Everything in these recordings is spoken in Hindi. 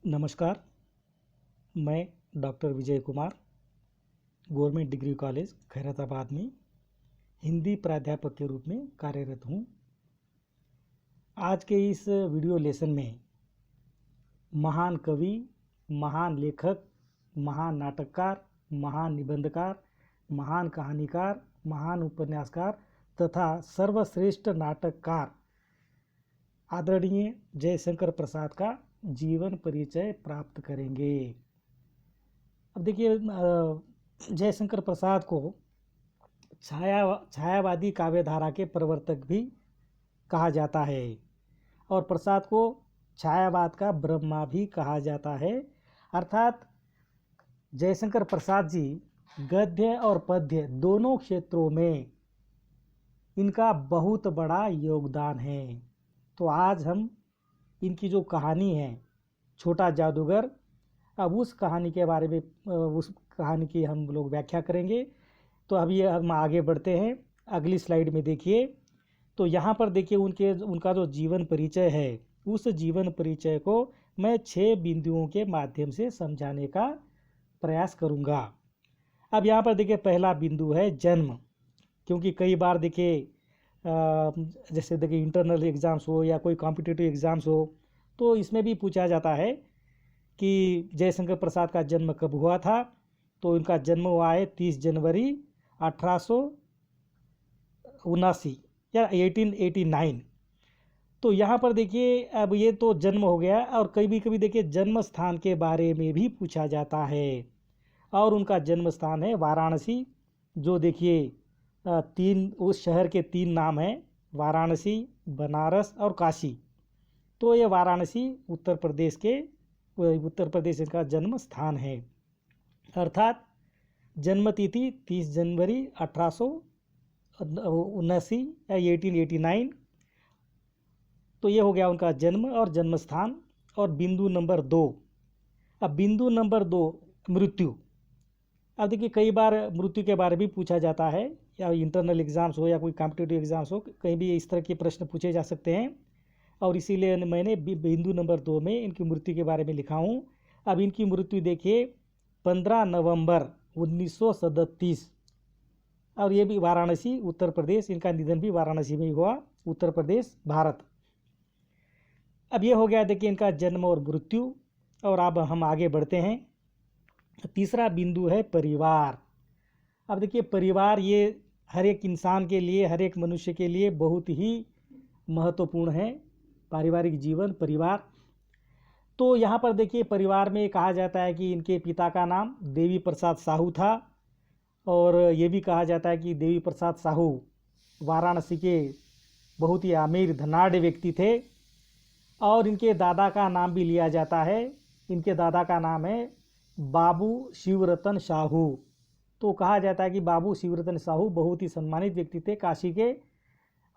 नमस्कार। मैं doctor Vijay Kumar government degree college Khairatabad में हिंदी प्राध्यापक के रूप में कार्यरत हूँ। आज के इस वीडियो लेसन में महान कवि, महान लेखक, महान नाटककार, महान निबंधकार, महान कहानीकार, महान उपन्यासकार तथा सर्वश्रेष्ठ नाटककार आदरणीय जयशंकर प्रसाद का जीवन परिचय प्राप्त करेंगे। अब देखिए, जयशंकर प्रसाद को छायावादी काव्यधारा के प्रवर्तक भी कहा जाता है और प्रसाद को छायावाद का ब्रह्मा भी कहा जाता है। अर्थात जयशंकर प्रसाद जी गद्य और पद्य दोनों क्षेत्रों में इनका बहुत बड़ा योगदान है। तो आज हम इनकी जो कहानी है छोटा जादूगर, अब उस कहानी के बारे में उस कहानी की हम लोग व्याख्या करेंगे। तो अभी हम आगे बढ़ते हैं। अगली स्लाइड में देखिए, तो यहाँ पर देखिए उनका जो जीवन परिचय है, उस जीवन परिचय को मैं 6 बिंदुओं के माध्यम से समझाने का प्रयास करूँगा। अब यहाँ पर देखिए पहला बिंदु है जन्म, क्योंकि कई बार देखिए जैसे देखिए इंटरनल एग्ज़ाम्स हो या कोई कॉम्पिटिटिव एग्ज़ाम्स हो, तो इसमें भी पूछा जाता है कि जयशंकर प्रसाद का जन्म कब हुआ था। तो इनका जन्म हुआ है 30 जनवरी 1879 या 1889। तो यहाँ पर देखिए अब ये तो जन्म हो गया, और कभी कभी देखिए जन्म स्थान के बारे में भी पूछा जाता है, और उनका जन्म स्थान है वाराणसी। जो देखिए उस शहर के 3 नाम हैं, वाराणसी, बनारस और काशी। तो ये वाराणसी उत्तर प्रदेश का जन्म स्थान है। अर्थात जन्म तिथि 30 जनवरी 1879 या 1889। तो ये हो गया उनका जन्म और जन्म स्थान। और बिंदु नंबर 2, अब बिंदु नंबर 2 मृत्यु। अब देखिए कई बार मृत्यु के बारे में पूछा जाता है, या इंटरनल एग्ज़ाम्स हो या कोई कॉम्पिटिटिव एग्ज़ाम्स हो, कहीं भी इस तरह के प्रश्न पूछे जा सकते हैं, और इसीलिए मैंने बिंदु नंबर 2 में इनकी मृत्यु के बारे में लिखा हूँ। अब इनकी मृत्यु देखिए 15 नवंबर 1937, और ये भी वाराणसी उत्तर प्रदेश, इनका निधन भी वाराणसी में ही हुआ, उत्तर प्रदेश भारत। अब ये हो गया देखिए इनका जन्म और मृत्यु। और अब हम आगे बढ़ते हैं। तीसरा बिंदु है परिवार। अब देखिए परिवार ये हर एक इंसान के लिए, हर एक मनुष्य के लिए बहुत ही महत्वपूर्ण है, पारिवारिक जीवन, परिवार। तो यहाँ पर देखिए परिवार में कहा जाता है कि इनके पिता का नाम देवी प्रसाद साहू था, और ये भी कहा जाता है कि देवी प्रसाद साहू वाराणसी के बहुत ही अमीर धनाढ़ व्यक्ति थे। और इनके दादा का नाम भी लिया जाता है। इनके दादा का नाम है बाबू शिवरतन साहू। तो कहा जाता है कि बाबू शिवरतन साहू बहुत ही सम्मानित व्यक्ति थे काशी के,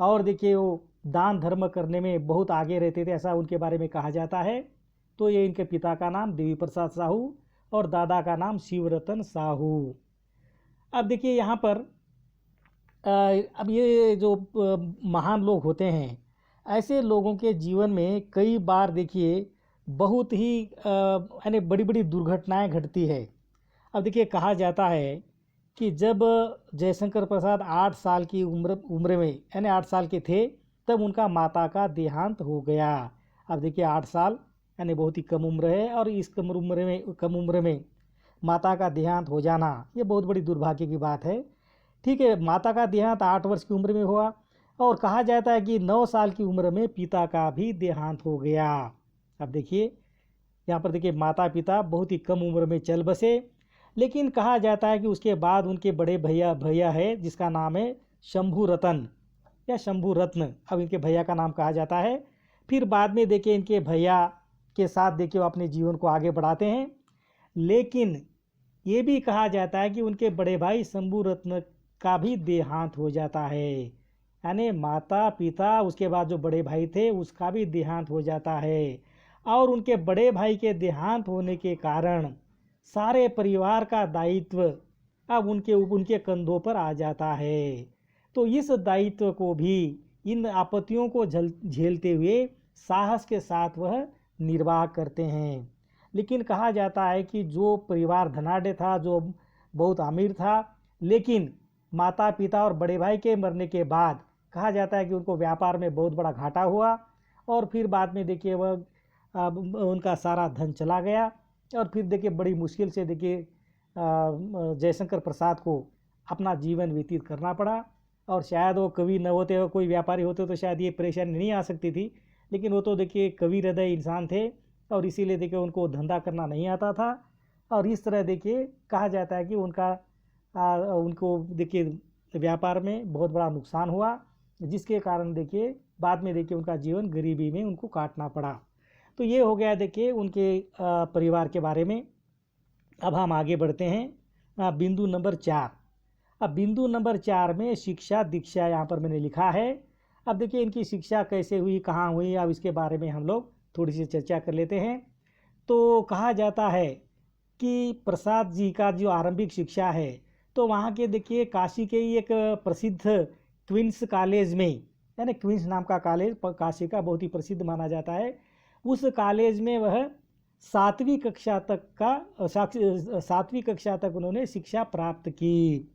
और देखिए वो दान धर्म करने में बहुत आगे रहते थे, ऐसा उनके बारे में कहा जाता है। तो ये इनके पिता का नाम देवी प्रसाद साहू और दादा का नाम शिवरतन साहू। अब देखिए यहाँ पर अब ये जो महान लोग होते हैं, ऐसे लोगों के जीवन में कई बार देखिए बहुत ही यानी बड़ी बड़ी दुर्घटनाएं घटती है। अब देखिए कहा जाता है कि जब जयशंकर प्रसाद 8 साल की उम्र में यानी 8 साल के थे, तब उनका माता का देहांत हो गया। अब देखिए 8 साल यानी बहुत ही कम उम्र है, और इस कम उम्र में माता का देहांत हो जाना ये बहुत बड़ी दुर्भाग्य की बात है। ठीक है, माता का देहांत 8 वर्ष की उम्र में हुआ, और कहा जाता है कि 9 साल की उम्र में पिता का भी देहांत हो गया। अब देखिए यहाँ पर देखिए माता पिता बहुत ही कम उम्र में चल बसे, लेकिन कहा जाता है कि उसके बाद उनके बड़े भैया है जिसका नाम है शंभू रतन या शंभू रत्न, अब इनके भैया का नाम कहा जाता है। फिर बाद में देखिए इनके भैया के साथ देखिए वो अपने जीवन को आगे बढ़ाते हैं। लेकिन ये भी कहा जाता है कि उनके बड़े भाई शंभू रत्न का भी देहांत हो जाता है, यानी माता पिता उसके बाद जो बड़े भाई थे उसका भी देहांत हो जाता है। और उनके बड़े भाई के देहांत होने के कारण सारे परिवार का दायित्व अब उनके कंधों पर आ जाता है। तो इस दायित्व को भी, इन आपत्तियों को झेलते हुए साहस के साथ वह निर्वाह करते हैं। लेकिन कहा जाता है कि जो परिवार धनाढ़ था, जो बहुत अमीर था, लेकिन माता पिता और बड़े भाई के मरने के बाद कहा जाता है कि उनको व्यापार में बहुत बड़ा घाटा हुआ और फिर बाद में देखिए वह उनका सारा धन चला गया और फिर देखिए बड़ी मुश्किल से देखिए जयशंकर प्रसाद को अपना जीवन व्यतीत करना पड़ा। और शायद वो कवि न होते और कोई व्यापारी होते तो शायद ये परेशानी नहीं आ सकती थी, लेकिन वो तो देखिए कवि हृदय इंसान थे और इसीलिए देखिए उनको धंधा करना नहीं आता था। और इस तरह देखिए कहा जाता है कि उनको देखिए व्यापार में बहुत बड़ा नुकसान हुआ, जिसके कारण देखिए बाद में देखिए उनका जीवन गरीबी में उनको काटना पड़ा। तो ये हो गया देखिए उनके परिवार के बारे में। अब हम आगे बढ़ते हैं बिंदु नंबर 4। अब बिंदु नंबर 4 में शिक्षा दीक्षा यहाँ पर मैंने लिखा है। अब देखिए इनकी शिक्षा कैसे हुई, कहाँ हुई, अब इसके बारे में हम लोग थोड़ी सी चर्चा कर लेते हैं। तो कहा जाता है कि प्रसाद जी का जो आरंभिक शिक्षा है तो वहाँ के देखिए काशी के ही एक प्रसिद्ध क्वींस कॉलेज में, यानी क्वींस नाम का कॉलेज काशी का बहुत ही प्रसिद्ध माना जाता है, उस कॉलेज में वह 7वीं कक्षा तक उन्होंने शिक्षा प्राप्त की।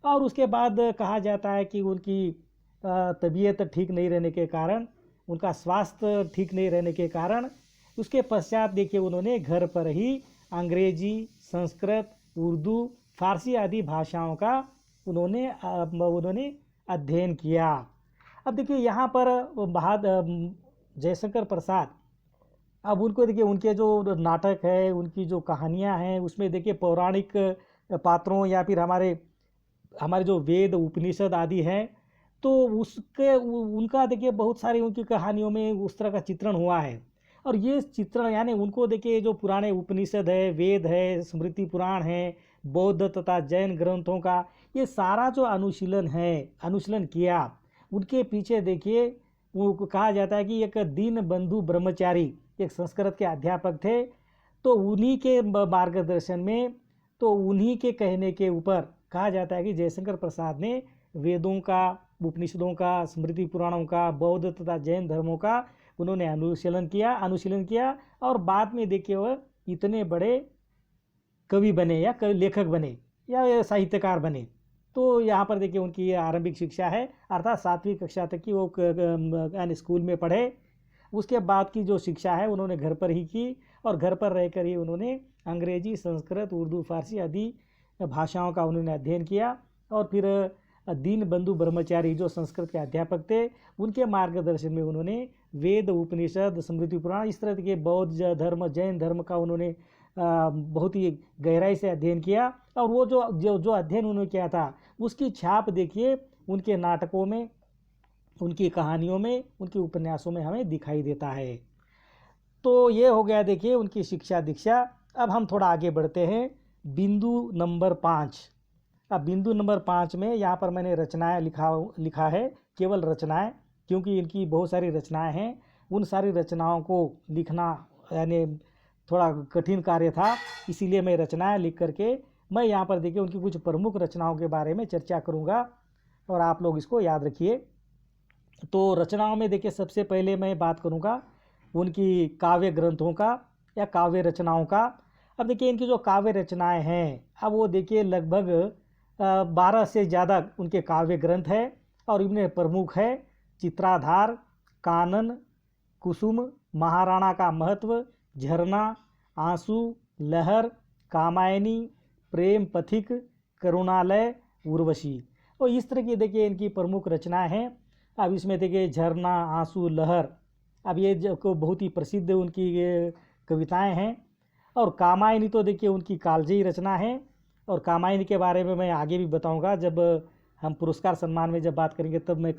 और उसके बाद कहा जाता है कि उनकी तबीयत ठीक नहीं रहने के कारण, उनका स्वास्थ्य ठीक नहीं रहने के कारण उसके पश्चात देखिए उन्होंने घर पर ही अंग्रेजी, संस्कृत, उर्दू, फारसी आदि भाषाओं का उन्होंने अध्ययन किया। अब देखिए यहाँ पर जयशंकर प्रसाद, अब उनको देखिए उनके जो नाटक है, उनकी जो कहानियाँ हैं, उसमें देखिए पौराणिक पात्रों या फिर हमारे जो वेद उपनिषद आदि हैं, तो उनका देखिए बहुत सारी उनकी कहानियों में उस तरह का चित्रण हुआ है। और ये चित्रण यानी उनको देखिए जो पुराने उपनिषद है, वेद है, स्मृति पुराण है, बौद्ध तथा जैन ग्रंथों का ये सारा जो अनुशीलन किया, उनके पीछे देखिए वो कहा जाता है कि एक दीन बंधु ब्रह्मचारी एक संस्कृत के अध्यापक थे, तो उन्हीं के मार्गदर्शन में, तो उन्हीं के कहने के ऊपर कहा जाता है कि जयशंकर प्रसाद ने वेदों का, उपनिषदों का, स्मृति पुराणों का, बौद्ध तथा जैन धर्मों का उन्होंने अनुशीलन किया और बाद में देखिए वह इतने बड़े कवि बने या लेखक बने या साहित्यकार बने। तो यहाँ पर देखिए उनकी ये आरंभिक शिक्षा है, अर्थात 7वीं कक्षा तक की वो यानी स्कूल में पढ़े। उसके बाद की जो शिक्षा है उन्होंने घर पर ही की और घर पर रहकर ही उन्होंने अंग्रेजी, संस्कृत, उर्दू, फारसी आदि भाषाओं का उन्होंने अध्ययन किया। और फिर दीन बंधु ब्रह्मचारी जो संस्कृत के अध्यापक थे, उनके मार्गदर्शन में उन्होंने वेद, उपनिषद, स्मृति पुराण, इस तरह के बौद्ध धर्म, जैन धर्म का उन्होंने बहुत ही गहराई से अध्ययन किया। और वो जो अध्ययन उन्होंने किया था उसकी छाप देखिए उनके नाटकों में, उनकी कहानियों में, उनके उपन्यासों में हमें दिखाई देता है। तो ये हो गया देखिए उनकी शिक्षा दीक्षा। अब हम थोड़ा आगे बढ़ते हैं बिंदु नंबर 5। अब बिंदु नंबर 5 में यहाँ पर मैंने रचनाएं लिखा है, केवल रचनाएं, क्योंकि इनकी बहुत सारी रचनाएं हैं। उन सारी रचनाओं को लिखना यानी थोड़ा कठिन कार्य था, इसीलिए मैं रचनाएं लिख करके मैं यहाँ पर देखिए उनकी कुछ प्रमुख रचनाओं के बारे में चर्चा करूँगा और आप लोग इसको याद रखिए। तो रचनाओं में देखिए सबसे पहले मैं बात करूँगा उनकी काव्य ग्रंथों का या काव्य रचनाओं का। अब देखिए इनकी जो काव्य रचनाएं हैं, अब वो देखिए लगभग 12 से ज़्यादा उनके काव्य ग्रंथ है और इनमें प्रमुख है चित्राधार, कानन, कुसुम, महाराणा का महत्व, झरना, आंसू, लहर, कामायनी, प्रेम पथिक, करुणालय, उर्वशी। और इस तरह की देखिए इनकी प्रमुख रचनाएं हैं। अब इसमें देखिए झरना, आंसू, लहर, अब ये जो बहुत ही प्रसिद्ध उनकी ये कविताएं हैं। और कामायनी तो देखिए उनकी कालजयी रचना है और कामायनी के बारे में मैं आगे भी बताऊंगा, जब हम पुरस्कार सम्मान में जब बात करेंगे तब मैं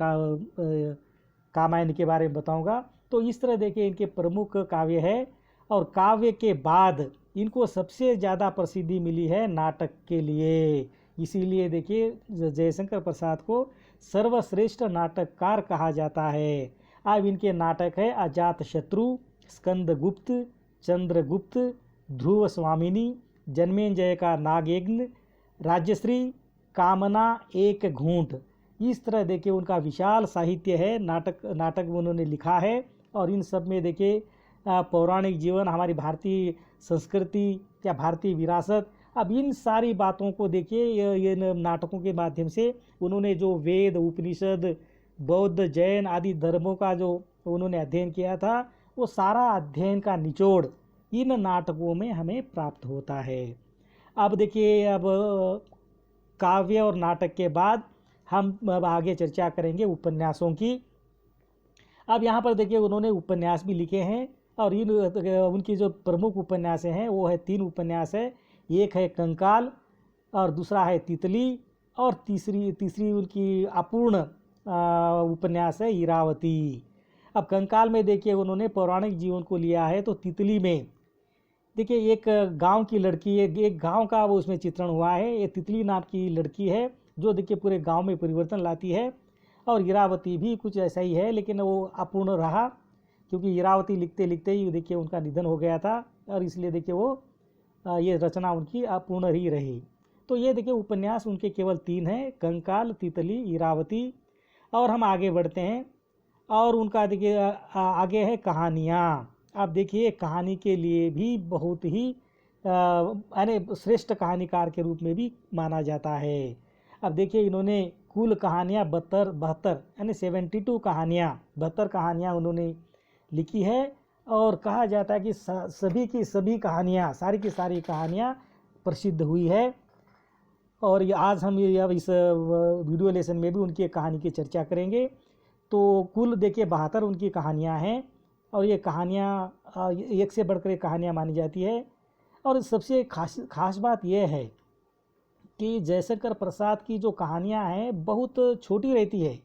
कामायनी के बारे में बताऊंगा। तो इस तरह देखिए इनके प्रमुख काव्य है। और काव्य के बाद इनको सबसे ज़्यादा प्रसिद्धि मिली है नाटक के लिए, इसीलिए देखिए जयशंकर प्रसाद को सर्वश्रेष्ठ नाटककार कहा जाता है। अब इनके नाटक है अजातशत्रु, स्कंदगुप्त, चंद्रगुप्त, ध्रुव स्वामिनी, जन्मेंजय का नागयज्ञ, राज्यश्री, कामना, एक घूंट। इस तरह देखिए उनका विशाल साहित्य है, नाटक उन्होंने लिखा है। और इन सब में देखिए पौराणिक जीवन, हमारी भारतीय संस्कृति या भारतीय विरासत, अब इन सारी बातों को देखिए ये नाटकों के माध्यम से उन्होंने जो वेद, उपनिषद, बौद्ध, जैन आदि धर्मों का जो उन्होंने अध्ययन किया था, वो सारा अध्ययन का निचोड़ इन नाटकों में हमें प्राप्त होता है। अब देखिए, अब काव्य और नाटक के बाद हम अब आगे चर्चा करेंगे उपन्यासों की। अब यहाँ पर देखिए उन्होंने उपन्यास भी लिखे हैं, और इन उनकी जो प्रमुख उपन्यास हैं वो है 3 उपन्यास है। एक है कंकाल, और दूसरा है तितली, और तीसरी उनकी अपूर्ण उपन्यास है इरावती। अब कंकाल में देखिए उन्होंने पौराणिक जीवन को लिया है, तो तितली में देखिए एक गांव की लड़की है, एक गांव का वो उसमें चित्रण हुआ है। ये तितली नाम की लड़की है जो देखिए पूरे गांव में परिवर्तन लाती है। और इरावती भी कुछ ऐसा ही है, लेकिन वो अपूर्ण रहा, क्योंकि इरावती लिखते लिखते ही देखिए उनका निधन हो गया था, और इसलिए देखिए वो ये रचना उनकी अपूर्ण ही रही। तो ये देखिए उपन्यास उनके केवल 3 हैं, कंकाल, तितली, इरावती। और हम आगे बढ़ते हैं, और उनका देखिए आगे है कहानियाँ। आप देखिए कहानी के लिए भी बहुत ही यानी श्रेष्ठ कहानीकार के रूप में भी माना जाता है। अब देखिए इन्होंने कुल कहानियाँ 72 यानी 72 कहानियाँ, 72 कहानियाँ उन्होंने लिखी है। और कहा जाता है कि सभी की सभी कहानियाँ, सारी की सारी कहानियाँ प्रसिद्ध हुई है। और ये आज हम ये अब इस वीडियो लेसन में भी उनकी कहानी की चर्चा करेंगे। तो कुल देखिए 72 उनकी कहानियाँ हैं, और ये कहानियाँ एक से बढ़कर एक कहानियाँ मानी जाती है। और सबसे खास बात यह है कि जयशंकर प्रसाद की जो कहानियाँ हैं बहुत छोटी रहती है,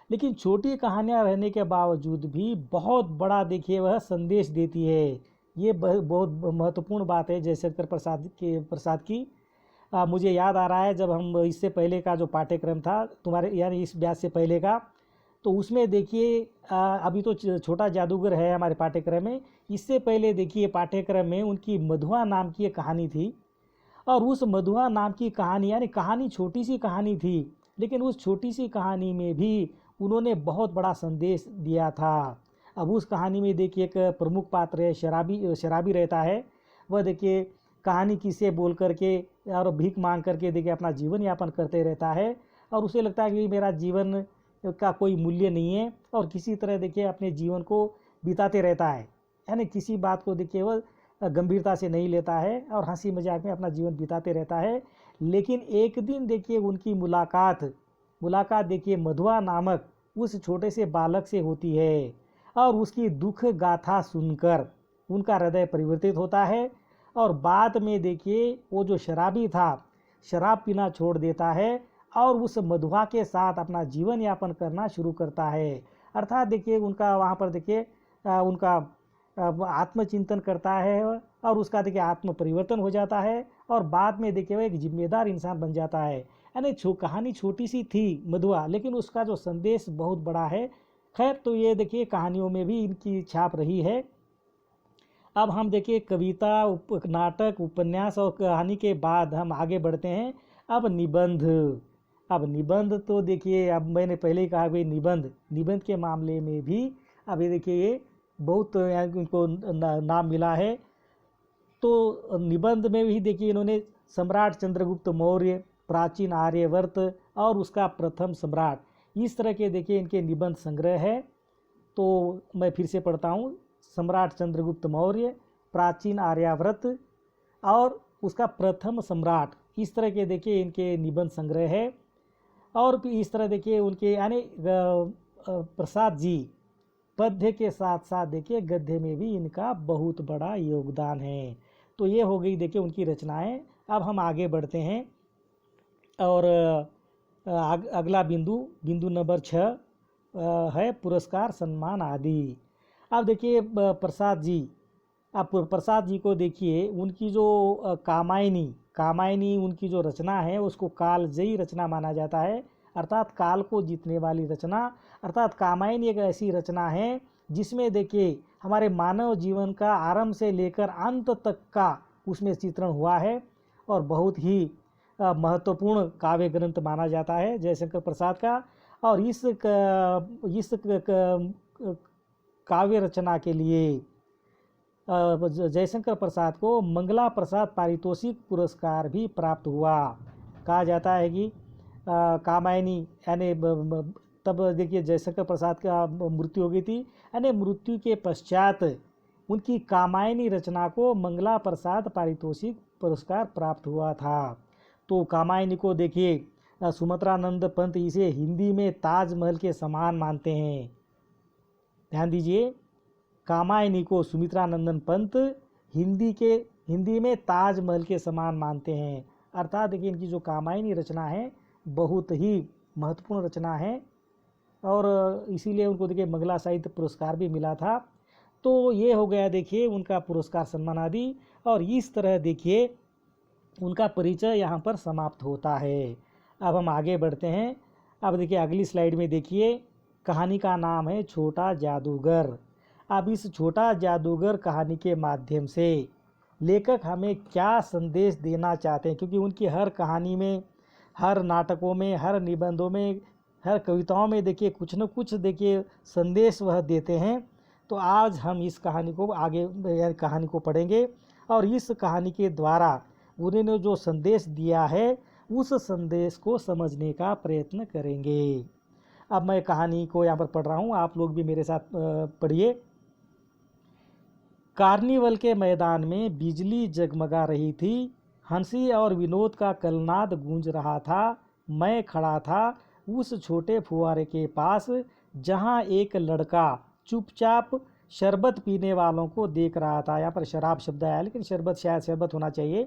लेकिन छोटी कहानियाँ रहने के बावजूद भी बहुत बड़ा देखिए वह संदेश देती है। ये बहुत महत्वपूर्ण बात है जयशंकर प्रसाद की। मुझे याद आ रहा है, जब हम इससे पहले का जो पाठ्यक्रम था तुम्हारे यानी इस ब्याज से पहले का, तो उसमें देखिए अभी तो छोटा जादूगर है हमारे पाठ्यक्रम में, इससे पहले देखिए पाठ्यक्रम में उनकी मधुआ नाम की एक कहानी थी। और उस मधुआ नाम की कहानी यानी कहानी छोटी सी कहानी थी, लेकिन उस छोटी सी कहानी में भी उन्होंने बहुत बड़ा संदेश दिया था। अब उस कहानी में देखिए एक प्रमुख पात्र है, शराबी रहता है। वह देखिए कहानी किस्से बोल करके और भीख मांग करके देखिए अपना जीवन यापन करते रहता है, और उसे लगता है कि मेरा जीवन का कोई मूल्य नहीं है, और किसी तरह देखिए अपने जीवन को बिताते रहता है। यानी किसी बात को देखिए वह गंभीरता से नहीं लेता है, और हंसी मजाक में अपना जीवन बिताते रहता है। लेकिन एक दिन देखिए उनकी मुलाकात देखिए मधुआ नामक उस छोटे से बालक से होती है, और उसकी दुख गाथा सुनकर उनका हृदय परिवर्तित होता है। और बाद में देखिए वो जो शराबी था, शराब पीना छोड़ देता है, और उस मधुआ के साथ अपना जीवन यापन करना शुरू करता है। अर्थात देखिए उनका वहाँ पर देखिए उनका आत्मचिंतन करता है, और उसका देखिए आत्म परिवर्तन हो जाता है, और बाद में देखिए वह एक जिम्मेदार इंसान बन जाता है। यानी कहानी छोटी सी थी मधुआ, लेकिन उसका जो संदेश बहुत बड़ा है। खैर, तो ये देखिए कहानियों में भी इनकी छाप रही है। अब हम देखिए कविता, नाटक, उपन्यास और कहानी के बाद हम आगे बढ़ते हैं। अब निबंध तो देखिए, अब मैंने पहले ही कहा भाई निबंध के मामले में भी अभी देखिए ये बहुत इनको नाम मिला है। तो निबंध में भी देखिए इन्होंने सम्राट चंद्रगुप्त मौर्य, प्राचीन आर्यवर्त और उसका प्रथम सम्राट, इस तरह के देखिए इनके निबंध संग्रह है। तो मैं फिर से पढ़ता हूँ, सम्राट चंद्रगुप्त मौर्य, प्राचीन आर्यवर्त और उसका प्रथम सम्राट, इस तरह के देखिए इनके निबंध संग्रह है। और इस तरह देखिए उनके यानी प्रसाद जी पद्य के साथ साथ देखिए गद्य में भी इनका बहुत बड़ा योगदान है। तो ये हो गई देखिए उनकी रचनाएं। अब हम आगे बढ़ते हैं, और अगला बिंदु नंबर 6 है पुरस्कार, सम्मान आदि। अब देखिए आप प्रसाद जी को देखिए, उनकी जो कामायनी उनकी जो रचना है उसको कालजयी रचना माना जाता है, अर्थात काल को जीतने वाली रचना। अर्थात कामायनी एक ऐसी रचना है जिसमें देखिए हमारे मानव जीवन का आरंभ से लेकर अंत तक का उसमें चित्रण हुआ है, और बहुत ही महत्वपूर्ण काव्य ग्रंथ माना जाता है जयशंकर प्रसाद का। और इस काव्य रचना के लिए जयशंकर प्रसाद को मंगला प्रसाद पारितोषिक पुरस्कार भी प्राप्त हुआ। कहा जाता है कि कामायनी यानी तब देखिए जयशंकर प्रसाद का मृत्यु हो गई थी, यानी मृत्यु के पश्चात उनकी कामायनी रचना को मंगला प्रसाद पारितोषिक पुरस्कार प्राप्त हुआ था। तो कामायनी को देखिए सुमित्रानंद पंत इसे हिंदी में ताजमहल के समान मानते हैं। ध्यान दीजिए, कामायनी को सुमित्रानंदन पंत हिंदी में ताजमहल के समान मानते हैं। अर्थात देखिए इनकी जो कामायनी रचना है बहुत ही महत्वपूर्ण रचना है और इसीलिए उनको देखिए मंगला साहित्य पुरस्कार भी मिला था। तो ये हो गया देखिए उनका पुरस्कार सम्मान आदि, और इस तरह देखिए उनका परिचय यहाँ पर समाप्त होता है। अब हम आगे बढ़ते हैं। अब देखिए अगली स्लाइड में देखिए कहानी का नाम है छोटा जादूगर। अब इस छोटा जादूगर कहानी के माध्यम से लेखक हमें क्या संदेश देना चाहते हैं, क्योंकि उनकी हर कहानी में, हर नाटकों में, हर निबंधों में, हर कविताओं में देखिए कुछ न कुछ देखिए संदेश वह देते हैं। तो आज हम इस कहानी को कहानी को पढ़ेंगे और इस कहानी के द्वारा उन्होंने जो संदेश दिया है उस संदेश को समझने का प्रयत्न करेंगे। अब मैं कहानी को यहाँ पर पढ़ रहा हूँ, आप लोग भी मेरे साथ पढ़िए। कार्निवल के मैदान में बिजली जगमगा रही थी। हंसी और विनोद का कलनाद गूंज रहा था। मैं खड़ा था उस छोटे फुहारे के पास जहाँ एक लड़का चुपचाप शरबत पीने वालों को देख रहा था। यहाँ पर शराब शब्द आया, लेकिन शरबत शायद शरबत होना चाहिए।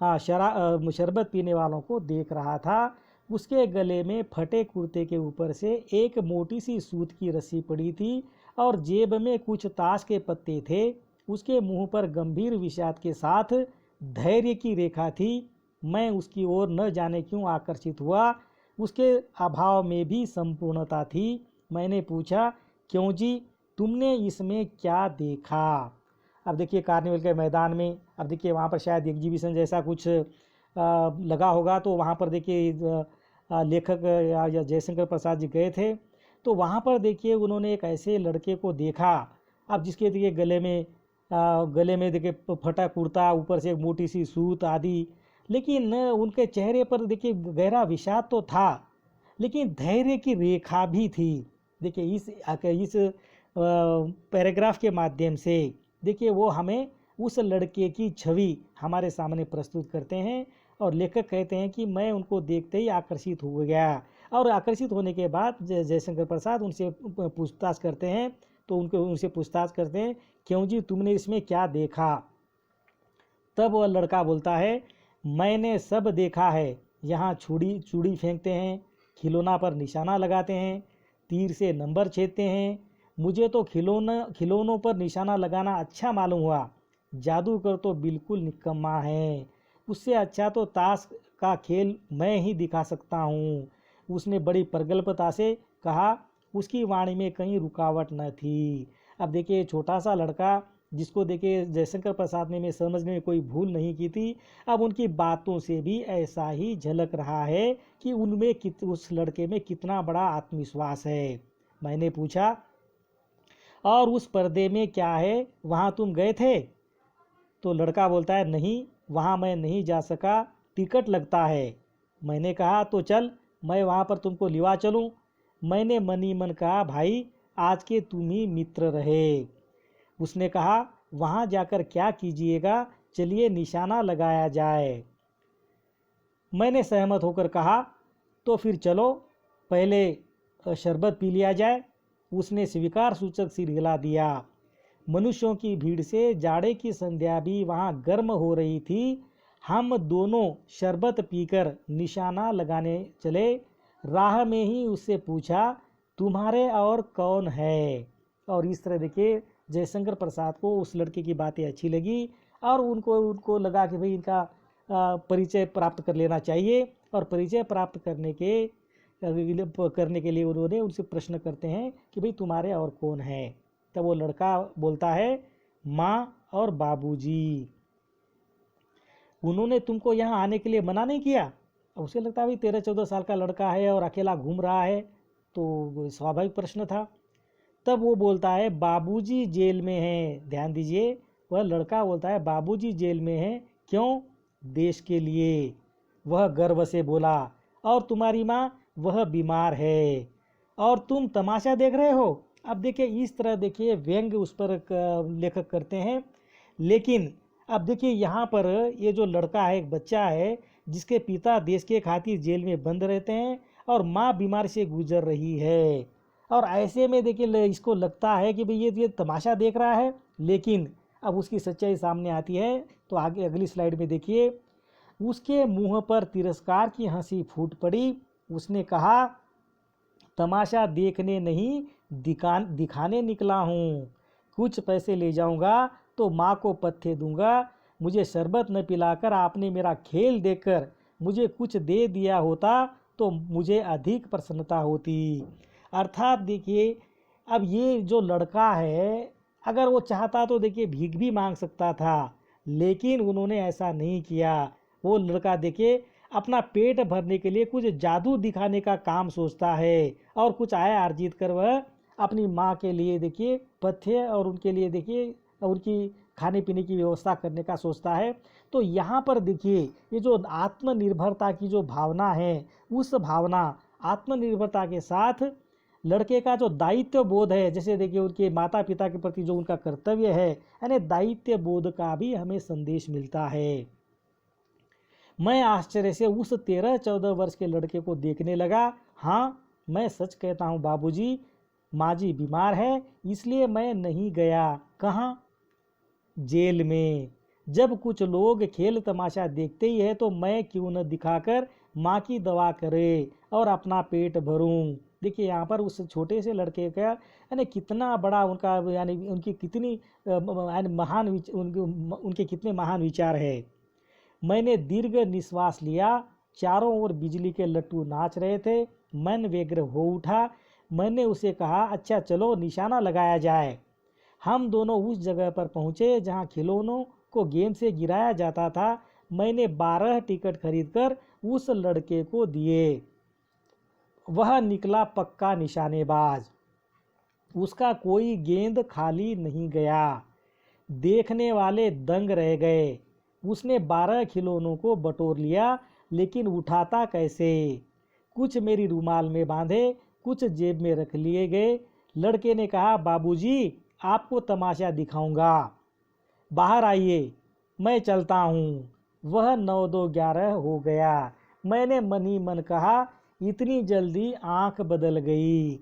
शरबत पीने वालों को देख रहा था। उसके गले में फटे कुर्ते के ऊपर से एक मोटी सी सूत की रस्सी पड़ी थी और जेब में कुछ ताश के पत्ते थे। उसके मुंह पर गंभीर विषाद के साथ धैर्य की रेखा थी। मैं उसकी ओर न जाने क्यों आकर्षित हुआ। उसके अभाव में भी संपूर्णता थी। मैंने पूछा, क्यों जी, तुमने इसमें क्या देखा? अब देखिए कार्निवल के मैदान में, अब देखिए वहाँ पर शायद एग्जीबिशन जैसा कुछ लगा होगा, तो वहाँ पर देखिए लेखक या जयशंकर प्रसाद जी गए थे। तो वहाँ पर देखिए उन्होंने एक ऐसे लड़के को देखा, अब जिसके देखिए गले में देखिए फटा कुर्ता, ऊपर से एक मोटी सी सूत आदि, लेकिन उनके चेहरे पर देखिए गहरा विषाद तो था, लेकिन धैर्य की रेखा भी थी। देखिए इस पैराग्राफ के माध्यम से देखिए वो हमें उस लड़के की छवि हमारे सामने प्रस्तुत करते हैं और लेखक कहते हैं कि मैं उनको देखते ही आकर्षित हो गया। और आकर्षित होने के बाद जयशंकर प्रसाद उनसे पूछताछ करते हैं, तो उनसे पूछताछ करते हैं, क्यों जी, तुमने इसमें क्या देखा? तब वह लड़का बोलता है, मैंने सब देखा है। यहाँ चूड़ी फेंकते हैं, खिलौना पर निशाना लगाते हैं, तीर से नंबर छेदते हैं। मुझे तो खिलौनों पर निशाना लगाना अच्छा मालूम हुआ। जादूगर तो बिल्कुल निकम्मा है। उससे अच्छा तो ताश का खेल मैं ही दिखा सकता हूँ। उसने बड़ी प्रगल्भता से कहा। उसकी वाणी में कहीं रुकावट न थी। अब देखिए छोटा सा लड़का, जिसको देखिए जयशंकर प्रसाद ने समझने में कोई भूल नहीं की थी, अब उनकी बातों से भी ऐसा ही झलक रहा है कि उनमें उस लड़के में कितना बड़ा आत्मविश्वास है। मैंने पूछा, और उस पर्दे में क्या है, वहाँ तुम गए थे? तो लड़का बोलता है, नहीं, वहाँ मैं नहीं जा सका, टिकट लगता है। मैंने कहा, तो चल, मैं वहाँ पर तुमको लिवा चलूँ। मैंने मन ही मन कहा, भाई आज के तुम ही मित्र रहे। उसने कहा, वहाँ जाकर क्या कीजिएगा, चलिए निशाना लगाया जाए। मैंने सहमत होकर कहा, तो फिर चलो पहले शरबत पी लिया जाए। उसने स्वीकार सूचक सिर हिला दिया। मनुष्यों की भीड़ से जाड़े की संध्या भी वहाँ गर्म हो रही थी। हम दोनों शरबत पीकर निशाना लगाने चले। राह में ही उससे पूछा, तुम्हारे और कौन है? और इस तरह देखिए जयशंकर प्रसाद को उस लड़के की बातें अच्छी लगी और उनको लगा कि भाई इनका परिचय प्राप्त कर लेना चाहिए। और परिचय प्राप्त करने के लिए उन्होंने उनसे प्रश्न करते हैं कि भाई तुम्हारे और कौन है? तब वो लड़का बोलता है, माँ और बाबूजी। उन्होंने तुमको यहाँ आने के लिए मना नहीं किया? उसे लगता है भाई 13-14 साल का लड़का है और अकेला घूम रहा है, तो स्वाभाविक प्रश्न था। तब वो बोलता है, बाबूजी जेल में हैं। ध्यान दीजिए, वह लड़का बोलता है बाबूजी जेल में हैं। क्यों? देश के लिए। वह गर्व से बोला। और तुम्हारी माँ? वह बीमार है। और तुम तमाशा देख रहे हो। अब देखिए इस तरह देखिए व्यंग्य उस पर लेखक करते हैं। लेकिन अब देखिए यहाँ पर ये जो लड़का है, एक बच्चा है जिसके पिता देश के खातिर जेल में बंद रहते हैं और माँ बीमार से गुजर रही है, और ऐसे में देखिए इसको लगता है कि भाई ये तमाशा देख रहा है। लेकिन अब उसकी सच्चाई सामने आती है। तो आगे अगली स्लाइड में देखिए, उसके मुंह पर तिरस्कार की हंसी फूट पड़ी। उसने कहा, तमाशा देखने नहीं दिखाने निकला हूँ। कुछ पैसे ले जाऊंगा तो माँ को पत्थे दूंगा। मुझे शरबत न पिलाकर आपने मेरा खेल देखकर मुझे कुछ दे दिया होता तो मुझे अधिक प्रसन्नता होती। अर्थात देखिए अब ये जो लड़का है, अगर वो चाहता तो देखिए भीख भी मांग सकता था, लेकिन उन्होंने ऐसा नहीं किया। वो लड़का देखिए अपना पेट भरने के लिए कुछ जादू दिखाने का काम सोचता है और कुछ आय अर्जित कर वह अपनी माँ के लिए देखिए पथ्य और उनके लिए देखिए उनकी खाने पीने की व्यवस्था करने का सोचता है। तो यहाँ पर देखिए ये जो आत्मनिर्भरता की जो भावना है, उस भावना आत्मनिर्भरता के साथ लड़के का जो दायित्व बोध है, जैसे देखिए उनके माता पिता के प्रति जो उनका कर्तव्य है, यानी दायित्व बोध का भी हमें संदेश मिलता है। मैं आश्चर्य से उस 13-14 वर्ष के लड़के को देखने लगा। हाँ, मैं सच कहता हूँ बाबूजी, माँ जी बीमार है इसलिए मैं नहीं गया। कहाँ? जेल में। जब कुछ लोग खेल तमाशा देखते ही है तो मैं क्यों न दिखाकर माँ की दवा करे और अपना पेट भरूं। देखिए यहाँ पर उस छोटे से लड़के का यानी कितना बड़ा उनका यानी उनकी कितनी उनके कितने महान विचार है। मैंने दीर्घ निश्वास लिया। चारों ओर बिजली के लट्टू नाच रहे थे। मन व्यग्र हो उठा। मैंने उसे कहा, अच्छा चलो निशाना लगाया जाए। हम दोनों उस जगह पर पहुंचे जहां खिलौनों को गेंद से गिराया जाता था। मैंने 12 टिकट खरीदकर उस लड़के को दिए। वह निकला पक्का निशानेबाज। उसका कोई गेंद खाली नहीं गया। देखने वाले दंग रह गए। उसने 12 खिलौनों को बटोर लिया, लेकिन उठाता कैसे? कुछ मेरी रुमाल में बांधे, कुछ जेब में रख लिए गए। लड़के ने कहा, बाबूजी आपको तमाशा दिखाऊंगा, बाहर आइए, मैं चलता हूँ। वह 9-2-11 हो गया। मैंने मन ही मन कहा, इतनी जल्दी आंख बदल गई।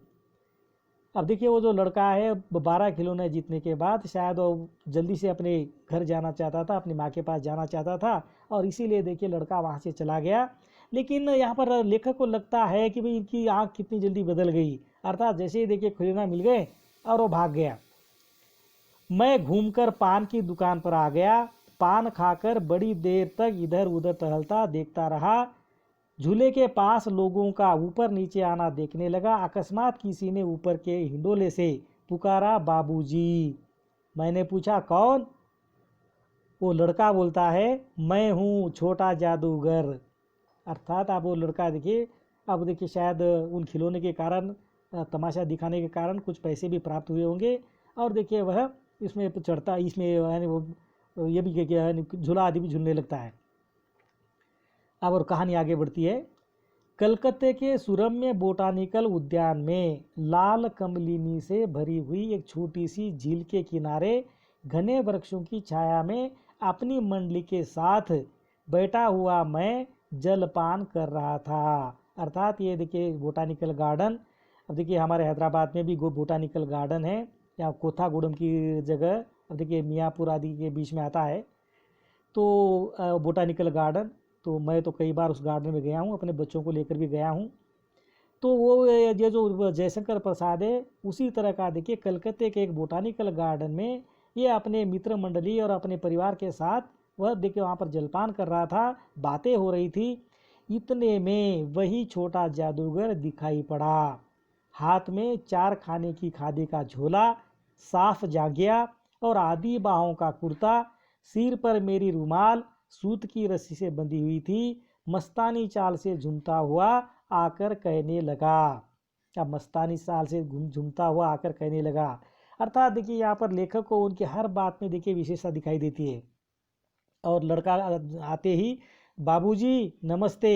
अब देखिए वो जो लड़का है 12 खिलौने जीतने के बाद शायद वो जल्दी से अपने घर जाना चाहता था, अपनी माँ के पास जाना चाहता था, और इसीलिए देखिए लड़का वहाँ से चला गया। लेकिन यहाँ पर लेखक को लगता है कि भाई इनकी आँख कितनी जल्दी बदल गई, अर्थात जैसे ही देखिए खिलौना मिल गए और वो भाग गया। मैं घूमकर पान की दुकान पर आ गया। पान खाकर बड़ी देर तक इधर उधर टहलता देखता रहा। झूले के पास लोगों का ऊपर नीचे आना देखने लगा। अकस्मात किसी ने ऊपर के हिंडोले से पुकारा, बाबूजी। मैंने पूछा, कौन? वो लड़का बोलता है, मैं हूँ छोटा जादूगर। अर्थात अब वो लड़का देखिए, अब देखिए शायद उन खिलौने के कारण, तमाशा दिखाने के कारण कुछ पैसे भी प्राप्त हुए होंगे, और देखिए वह इसमें चढ़ता, इसमें यानी वो ये भी यानी झूला आदि भी झूलने लगता है। अब और कहानी आगे बढ़ती है। कलकत्ते के सुरम्य बोटानिकल उद्यान में लाल कमलिनी से भरी हुई एक छोटी सी झील के किनारे घने वृक्षों की छाया में अपनी मंडली के साथ बैठा हुआ मैं जलपान कर रहा था। अर्थात ये देखिए बोटानिकल गार्डन, अब देखिए हमारे हैदराबाद में भी बोटानिकल गार्डन है, या कोथागुडम की जगह, अब देखिए मियाँपुर आदि के बीच में आता है। तो बोटानिकल गार्डन, तो मैं तो कई बार उस गार्डन में गया हूँ, अपने बच्चों को लेकर भी गया हूँ। तो वो ये जो जयशंकर प्रसाद है, उसी तरह का देखिए कलकत्ते के एक बोटानिकल गार्डन में ये अपने मित्र मंडली और अपने परिवार के साथ वह देखिए वहाँ पर जलपान कर रहा था, बातें हो रही थी। इतने में वही छोटा जादूगर दिखाई पड़ा। हाथ में 4 खाने की खादी का झोला, साफ जांघिया और आधी बाहों का कुर्ता, सिर पर मेरी रुमाल सूत की रस्सी से बंधी हुई थी, मस्तानी चाल से झूमता हुआ आकर कहने लगा। अब मस्तानी चाल से झूमता हुआ आकर कहने लगा, अर्थात देखिए यहाँ पर लेखक को उनके हर बात में देखिए विशेषता दिखाई देती है। और लड़का आते ही, बाबूजी नमस्ते,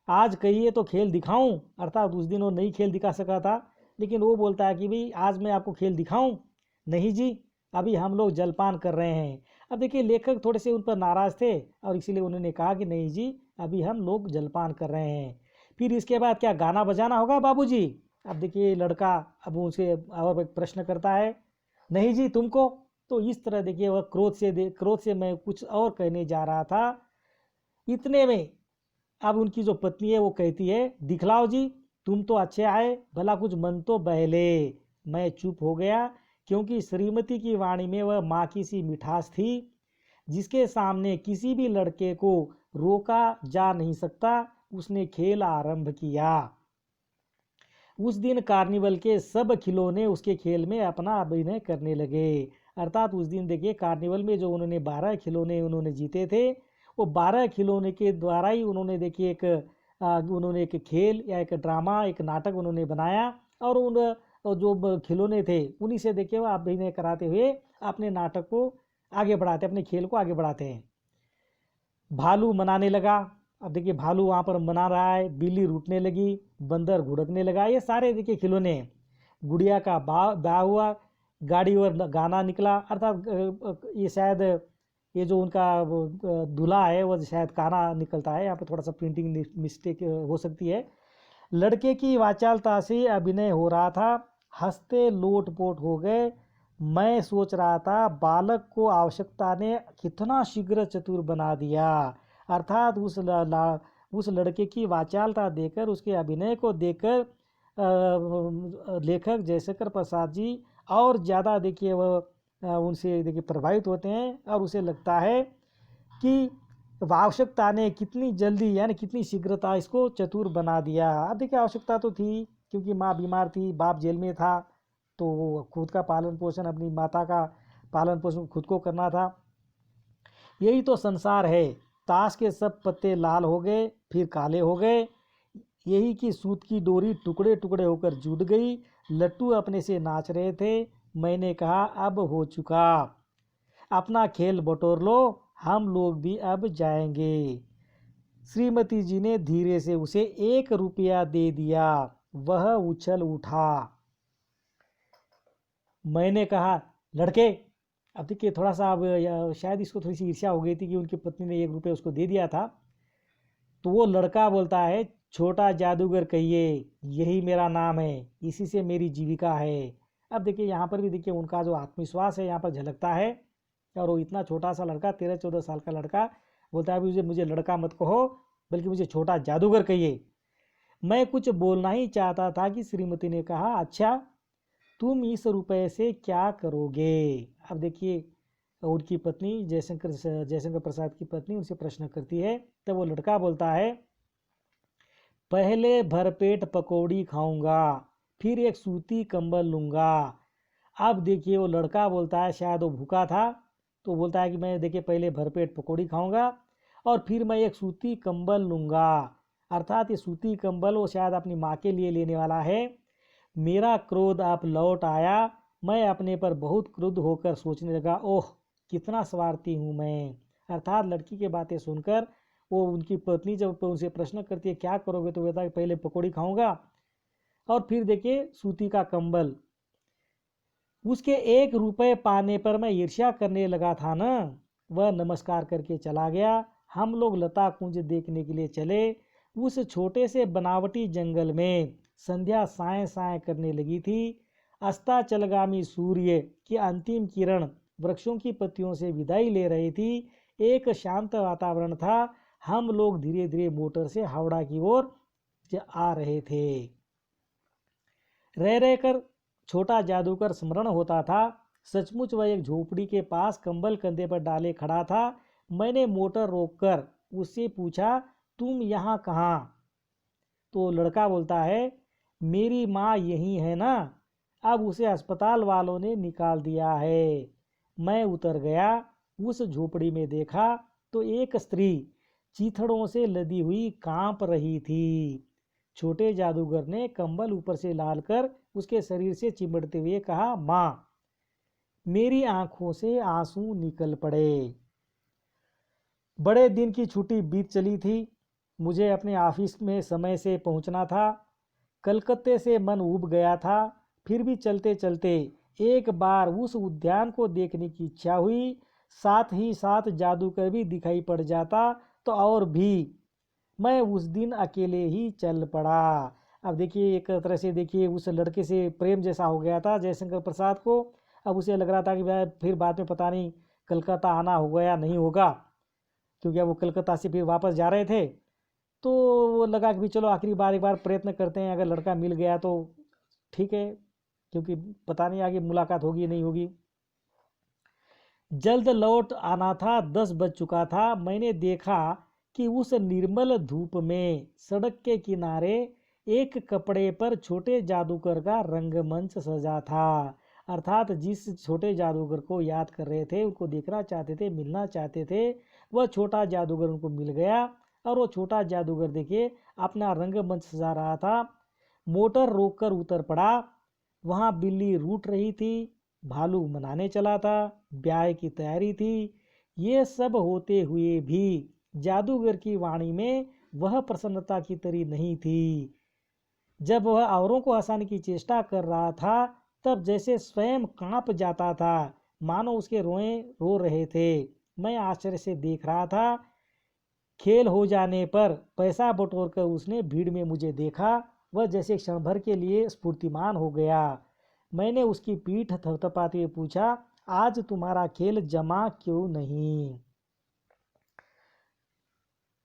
आज कहिए तो खेल दिखाऊं। अर्थात उस दिन वो नहीं खेल दिखा सका था, लेकिन वो बोलता है कि भाई आज मैं आपको खेल दिखाऊं। नहीं जी, अभी हम लोग जलपान कर रहे हैं। अब देखिए लेखक थोड़े से उन पर नाराज थे और इसीलिए उन्होंने कहा कि नहीं जी, अभी हम लोग जलपान कर रहे हैं। फिर इसके बाद क्या गाना बजाना होगा बाबूजी? अब देखिए लड़का अब उनसे और एक प्रश्न करता है, नहीं जी तुमको। तो इस तरह देखिए वह क्रोध से मैं कुछ और कहने जा रहा था, इतने में अब उनकी जो पत्नी है वो कहती है, दिखलाओ जी, तुम तो अच्छे आए, भला कुछ मन तो बहले। मैं चुप हो गया, क्योंकि श्रीमती की वाणी में वह माँ की सी मिठास थी जिसके सामने किसी भी लड़के को रोका जा नहीं सकता। उसने खेल आरंभ किया। उस दिन कार्निवल के सब खिलौने उसके खेल में अपना अभिनय करने लगे। अर्थात उस दिन देखिए कार्निवल में जो उन्होंने 12 खिलौने उन्होंने जीते थे, वो 12 खिलौने के द्वारा ही उन्होंने देखिए उन्होंने एक खेल या एक ड्रामा, एक नाटक उन्होंने बनाया। और उन जो खिलौने थे उन्हीं से देखिए वो अभिनय कराते हुए अपने नाटक को आगे बढ़ाते, अपने खेल को आगे बढ़ाते हैं। भालू मनाने लगा। अब देखिए भालू वहाँ पर मना रहा है, बिल्ली रूठने लगी, बंदर घुड़कने लगा, ये सारे देखिए खिलौने हैं। गुड़िया का ब्याह हुआ, गाड़ी और गाना निकला। अर्थात ये शायद ये जो उनका दूल्हा है वो शायद काना निकलता है, यहाँ पर थोड़ा सा प्रिंटिंग मिस्टेक हो सकती है। लड़के की वाचालता से अभिनय हो रहा था, हंसते लोटपोट हो गए। मैं सोच रहा था बालक को आवश्यकता ने कितना शीघ्र चतुर बना दिया। अर्थात उस लड़के की वाचालता देखकर, उसके अभिनय को देखकर लेखक जयशंकर प्रसाद जी और ज़्यादा देखिए वह उनसे देखिए प्रभावित होते हैं और उसे लगता है कि आवश्यकता ने कितनी जल्दी यानी कितनी शीघ्रता इसको चतुर बना दिया। अब देखिए आवश्यकता तो थी, क्योंकि माँ बीमार थी, बाप जेल में था, तो खुद का पालन पोषण, अपनी माता का पालन पोषण खुद को करना था। यही तो संसार है, ताश के सब पत्ते लाल हो गए फिर काले हो गए, यही कि सूत की डोरी टुकड़े टुकड़े होकर जुट गई। लट्टू अपने से नाच रहे थे। मैंने कहा अब हो चुका, अपना खेल बटोर लो, हम लोग भी अब जाएंगे। श्रीमती जी ने धीरे से उसे 1 रुपया दे दिया। वह उछल उठा। मैंने कहा, लड़के, अब देखिए थोड़ा सा अब शायद इसको थोड़ी सी ईर्ष्या हो गई थी कि उनकी पत्नी ने 1 रुपया उसको दे दिया था। तो वो लड़का बोलता है, छोटा जादूगर कहिए, यही मेरा नाम है, इसी से मेरी जीविका है। अब देखिए यहाँ पर भी देखिए उनका जो आत्मविश्वास है यहाँ पर झलकता है। और वो इतना छोटा सा लड़का, 13-14 साल का लड़का बोलता है, मुझे लड़का मत कहो, बल्कि मुझे छोटा जादूगर कहिए। मैं कुछ बोलना ही चाहता था कि श्रीमती ने कहा, अच्छा तुम इस रुपए से क्या करोगे? अब देखिए उनकी पत्नी जयशंकर प्रसाद की पत्नी उनसे प्रश्न करती है। तब वो लड़का बोलता है, पहले भरपेट पकौड़ी खाऊंगा, फिर एक सूती कंबल लूंगा। अब देखिए वो लड़का बोलता है, शायद वो भूखा था, तो बोलता है कि मैं देखिए पहले भरपेट पकौड़ी खाऊंगा और फिर मैं एक सूती कंबल लूंगा। अर्थात ये सूती कंबल वो शायद अपनी माँ के लिए लेने वाला है। मेरा क्रोध आप लौट आया। मैं अपने पर बहुत क्रुद्ध होकर सोचने लगा, ओह कितना स्वार्थी हूँ मैं। अर्थात लड़की की बातें सुनकर वो उनकी पत्नी जब उनसे प्रश्न करती है क्या करोगे, तो कहता है पहले पकौड़ी खाऊंगा और फिर देखिए सूती का कंबल। उसके 1 रुपये पाने पर मैं ईर्ष्या करने लगा था ना। वह नमस्कार करके चला गया। हम लोग लता कुंज देखने के लिए चले। उस छोटे से बनावटी जंगल में संध्या साय साय करने लगी थी। अस्ताचलगामी सूर्य की अंतिम किरण वृक्षों की पत्तियों से विदाई ले रही थी। एक शांत वातावरण था। हम लोग धीरे धीरे मोटर से हावड़ा की ओर आ रहे थे। रह रहकर छोटा जादूगर स्मरण होता था। सचमुच वह एक झोपड़ी के पास कंबल कंधे पर डाले खड़ा था। मैंने मोटर रोककर उससे पूछा, तुम यहाँ कहाँ? तो लड़का बोलता है, मेरी माँ यही है ना, अब उसे अस्पताल वालों ने निकाल दिया है। मैं उतर गया। उस झोपड़ी में देखा तो एक स्त्री चीथड़ों से लदी हुई कांप रही थी। छोटे जादूगर ने कंबल ऊपर से डालकर उसके शरीर से चिमटते हुए कहा, माँ मेरी आंखों से आंसू निकल पड़े। बड़े दिन की छुट्टी बीत चली थी। मुझे अपने ऑफिस में समय से पहुंचना था। कलकत्ते से मन ऊब गया था। फिर भी चलते चलते एक बार उस उद्यान को देखने की इच्छा हुई। साथ ही साथ जादूगर भी दिखाई पड़ जाता तो और भी। मैं उस दिन अकेले ही चल पड़ा। अब देखिए एक तरह से देखिए उस लड़के से प्रेम जैसा हो गया था जयशंकर प्रसाद को। अब उसे लग रहा था कि भाई फिर बाद में पता नहीं कलकत्ता आना होगा या नहीं होगा, क्योंकि अब वो कलकत्ता से फिर वापस जा रहे थे। तो वो लगा कि भी चलो आखिरी बार एक बार प्रयत्न करते हैं, अगर लड़का मिल गया तो ठीक है, क्योंकि पता नहीं आगे मुलाकात होगी नहीं होगी। जल्द लौट आना था। 10 बज चुका था। मैंने देखा कि उस निर्मल धूप में सड़क के किनारे एक कपड़े पर छोटे जादूगर का रंगमंच सजा था। अर्थात जिस छोटे जादूगर को याद कर रहे थे, उनको देखना चाहते थे, मिलना चाहते थे, वह छोटा जादूगर उनको मिल गया। और वो छोटा जादूगर देखिए अपना रंगमंच सजा रहा था। मोटर रोककर उतर पड़ा। वहाँ बिल्ली रूठ रही थी, भालू मनाने चला था, ब्याह की तैयारी थी। ये सब होते हुए भी जादूगर की वाणी में वह प्रसन्नता की तरी नहीं थी। जब वह औरों को हंसाने की चेष्टा कर रहा था तब जैसे स्वयं कांप जाता था, मानो उसके रोए रो रहे थे। मैं आश्चर्य से देख रहा था। खेल हो जाने पर पैसा बटोर कर उसने भीड़ में मुझे देखा। वह जैसे क्षण भर के लिए स्फूर्तिमान हो गया। मैंने उसकी पीठ थपथपाते हुए पूछा, आज तुम्हारा खेल जमा क्यों नहीं?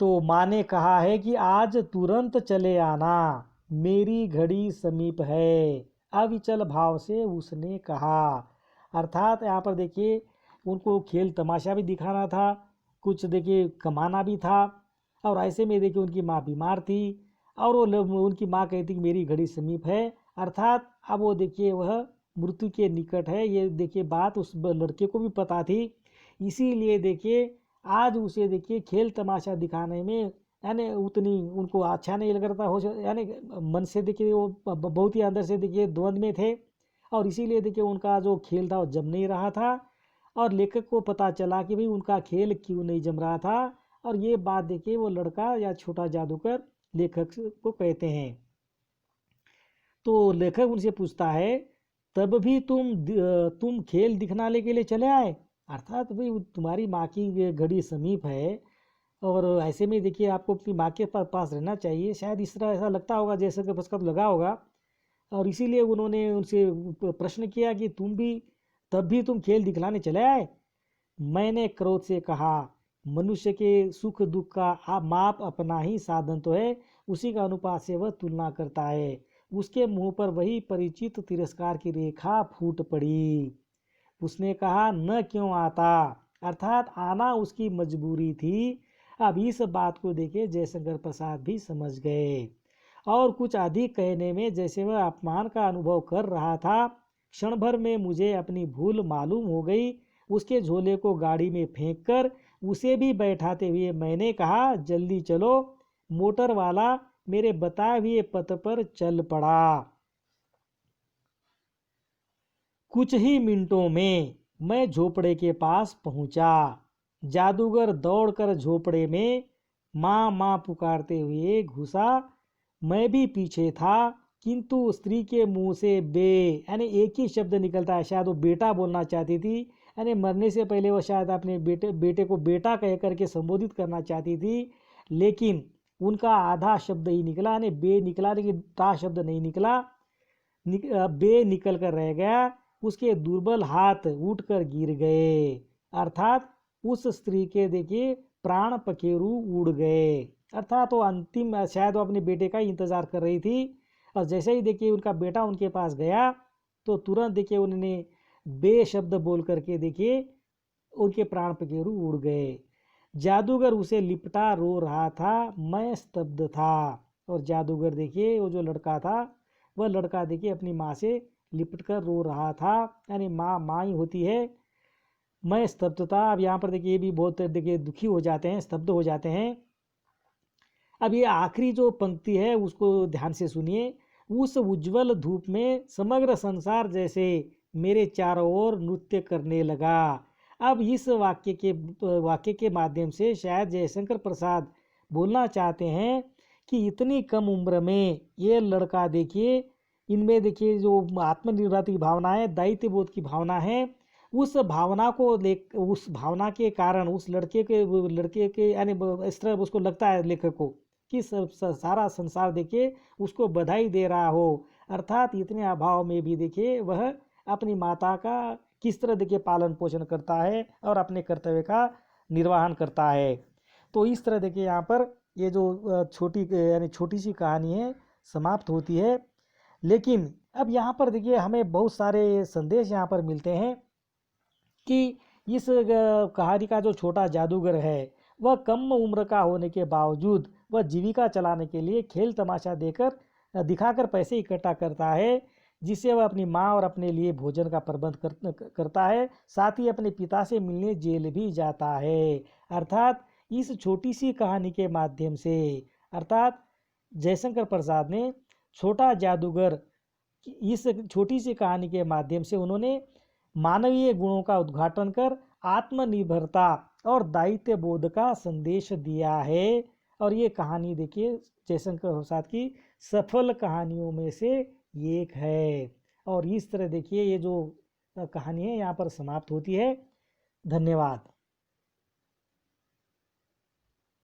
तो माँ ने कहा है कि आज तुरंत चले आना, मेरी घड़ी समीप है, अविचल भाव से उसने कहा। अर्थात यहाँ पर देखिए उनको खेल तमाशा भी दिखाना था, कुछ देखिए कमाना भी था। और ऐसे में देखिए उनकी माँ बीमार थी और वो उनकी माँ कहती कि मेरी घड़ी समीप है। अर्थात अब वो देखिए वह मृत्यु के निकट है, ये देखिए बात उस लड़के को भी पता थी। इसीलिए देखिए आज उसे देखिए खेल तमाशा दिखाने में यानी उतनी उनको अच्छा नहीं लग रहा था। हो यानी मन से देखिए वो बहुत ही अंदर से देखिए द्वंद में थे। और इसीलिए देखिए उनका जो खेल था वो जम नहीं रहा था। और लेखक को पता चला कि भाई उनका खेल क्यों नहीं जम रहा था। और ये बात देखिए वो लड़का या छोटा जादूगर लेखक को कहते हैं। तो लेखक उनसे पूछता है, तब भी तुम खेल दिखलाने के लिए चले आए? अर्थात भाई तुम्हारी माँ की घड़ी समीप है और ऐसे में देखिए आपको अपनी माँ के पास रहना चाहिए। शायद इस तरह ऐसा लगता होगा जैसे कि बस का लगा होगा। और इसीलिए उन्होंने उनसे प्रश्न किया कि तब भी तुम खेल दिखलाने चले आए? मैंने क्रोध से कहा, मनुष्य के सुख दुख का माप अपना ही साधन तो है, उसी का अनुपात से वह तुलना करता है। उसके मुंह पर वही परिचित तिरस्कार की रेखा फूट पड़ी। उसने कहा, न क्यों आता? अर्थात आना उसकी मजबूरी थी। अब इस बात को देखे जयशंकर प्रसाद भी समझ गए और कुछ अधिक कहने में जैसे वह अपमान का अनुभव कर रहा था। क्षण भर में मुझे अपनी भूल मालूम हो गई। उसके झोले को गाड़ी में फेंक कर उसे भी बैठाते हुए मैंने कहा, जल्दी चलो। मोटर वाला मेरे बताए हुए पथ पर चल पड़ा। कुछ ही मिनटों में मैं झोपड़े के पास पहुंचा। जादूगर दौड़कर झोपड़े में माँ माँ पुकारते हुए घुसा। मैं भी पीछे था, किंतु स्त्री के मुंह से बे यानी एक ही शब्द निकलता है। शायद वो बेटा बोलना चाहती थी, यानी मरने से पहले वो शायद अपने बेटे को बेटा कह करके संबोधित करना चाहती थी। लेकिन उनका आधा शब्द ही निकला, यानी बे निकला, लेकिन ता शब्द नहीं निकला। बे निकल कर रह गया। उसके दुर्बल हाथ उठकर गिर गए। अर्थात उस स्त्री के देखिए प्राण पखेरु उड़ गए। अर्थात वो अंतिम शायद वो अपने बेटे का इंतजार कर रही थी। और जैसे ही देखिए उनका बेटा उनके पास गया तो तुरंत देखिए उन्होंने बे शब्द बोल करके देखिए उनके प्राण पखेरु उड़ गए। जादूगर उसे लिपटा रो रहा था। मैं स्तब्ध था। और जादूगर देखिए वो जो लड़का था, वह लड़का देखिए अपनी माँ से लिपट कर रो रहा था, यानी माँ माँ ही होती है। मैं स्तब्ध था। अब यहाँ पर देखिए ये भी बहुत देखिए दुखी हो जाते हैं, स्तब्ध हो जाते हैं। अब ये आखिरी जो पंक्ति है उसको ध्यान से सुनिए। उस उज्जवल धूप में समग्र संसार जैसे मेरे चारों ओर नृत्य करने लगा। अब इस वाक्य के माध्यम से शायद जयशंकर प्रसाद बोलना चाहते हैं कि इतनी कम उम्र में ये लड़का देखिए, इनमें देखिए जो आत्मनिर्भरता की भावना है, दायित्व बोध की भावना है, उस भावना को उस भावना के कारण उस लड़के के यानी इस तरह उसको लगता है लेखक को कि सारा संसार देखिए उसको बधाई दे रहा हो। अर्थात इतने अभाव में भी देखिए वह अपनी माता का किस तरह देखिए पालन पोषण करता है और अपने कर्तव्य का निर्वहन करता है। तो इस तरह देखिए यहाँ पर ये जो छोटी सी कहानी है समाप्त होती है। लेकिन अब यहाँ पर देखिए हमें बहुत सारे संदेश यहाँ पर मिलते हैं कि इस कहानी का जो छोटा जादूगर है वह कम उम्र का होने के बावजूद वह जीविका चलाने के लिए खेल तमाशा दिखाकर पैसे इकट्ठा करता है, जिससे वह अपनी माँ और अपने लिए भोजन का प्रबंध करता है। साथ ही अपने पिता से मिलने जेल भी जाता है। अर्थात इस छोटी सी कहानी के माध्यम से अर्थात जयशंकर प्रसाद ने छोटा जादूगर इस छोटी सी कहानी के माध्यम से उन्होंने मानवीय गुणों का उद्घाटन कर आत्मनिर्भरता और दायित्व बोध का संदेश दिया है। और ये कहानी देखिए जयशंकर प्रसाद की सफल कहानियों में से एक है। और इस तरह देखिए ये जो कहानी है यहाँ पर समाप्त होती है। धन्यवाद।